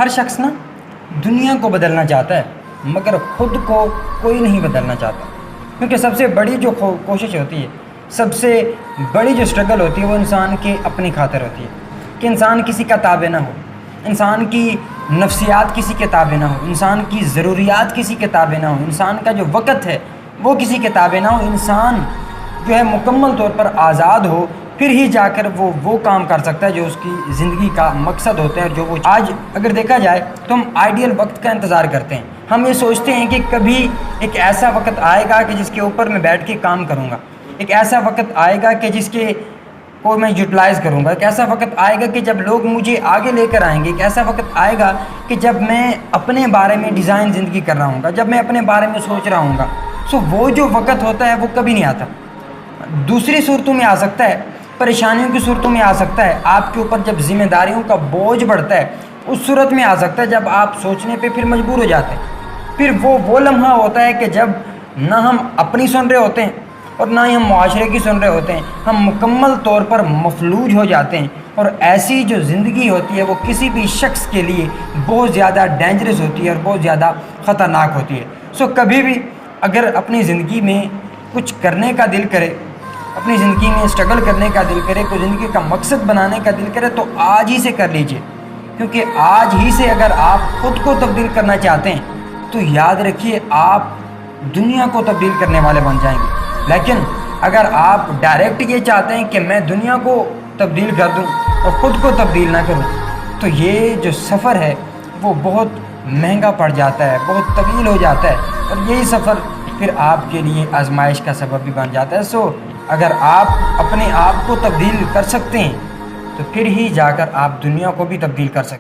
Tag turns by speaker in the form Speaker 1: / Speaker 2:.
Speaker 1: ہر شخص نا دنیا کو بدلنا چاہتا ہے مگر خود کو کوئی نہیں بدلنا چاہتا، کیونکہ سب سے بڑی جو کوشش ہوتی ہے، سب سے بڑی جو اسٹرگل ہوتی ہے وہ انسان کے اپنی خاطر ہوتی ہے کہ انسان کسی کا تابع نہ ہو، انسان کی نفسیات کسی کے تابع نہ ہو، انسان کی ضروریات کسی کے تابع نہ ہو، انسان کا جو وقت ہے وہ کسی کے تابع نہ ہو، انسان جو ہے مکمل طور پر آزاد ہو، پھر ہی جا کر وہ کام کر سکتا ہے جو اس کی زندگی کا مقصد ہوتا ہے۔ جو وہ آج اگر دیکھا جائے تو ہم آئیڈیل وقت کا انتظار کرتے ہیں، ہم یہ سوچتے ہیں کہ کبھی ایک ایسا وقت آئے گا کہ جس کے اوپر میں بیٹھ کے کام کروں گا، ایک ایسا وقت آئے گا کہ جس کے کو میں یوٹیلائز کروں گا، ایک ایسا وقت آئے گا کہ جب لوگ مجھے آگے لے کر آئیں گے، ایک ایسا وقت آئے گا کہ جب میں اپنے بارے میں ڈیزائن زندگی کر رہا ہوں گا، جب میں اپنے بارے میں سوچ رہا ہوں گا۔ وہ جو وقت ہوتا ہے وہ کبھی نہیں آتا، دوسری صورتوں میں آ سکتا ہے، پریشانیوں کی صورتوں میں آ سکتا ہے، آپ کے اوپر جب ذمہ داریوں کا بوجھ بڑھتا ہے اس صورت میں آ سکتا ہے جب آپ سوچنے پہ پھر مجبور ہو جاتے ہیں۔ پھر وہ لمحہ ہوتا ہے کہ جب نہ ہم اپنی سن رہے ہوتے ہیں اور نہ ہی ہم معاشرے کی سن رہے ہوتے ہیں، ہم مکمل طور پر مفلوج ہو جاتے ہیں، اور ایسی جو زندگی ہوتی ہے وہ کسی بھی شخص کے لیے بہت زیادہ ڈینجرس ہوتی ہے اور بہت زیادہ خطرناک ہوتی ہے۔ کبھی بھی اگر اپنی زندگی میں کچھ کرنے کا دل کرے، اپنی زندگی میں اسٹرگل کرنے کا دل کرے، کوئی زندگی کا مقصد بنانے کا دل کرے تو آج ہی سے کر لیجئے، کیونکہ آج ہی سے اگر آپ خود کو تبدیل کرنا چاہتے ہیں تو یاد رکھیے آپ دنیا کو تبدیل کرنے والے بن جائیں گے۔ لیکن اگر آپ ڈائریکٹ یہ چاہتے ہیں کہ میں دنیا کو تبدیل کر دوں اور خود کو تبدیل نہ کروں تو یہ جو سفر ہے وہ بہت مہنگا پڑ جاتا ہے، بہت طویل ہو جاتا ہے، اور یہی سفر پھر آپ کے لیے آزمائش کا سبب بھی بن جاتا ہے۔ اگر آپ اپنے آپ کو تبدیل کر سکتے ہیں تو پھر ہی جا کر آپ دنیا کو بھی تبدیل کر سکتے ہیں۔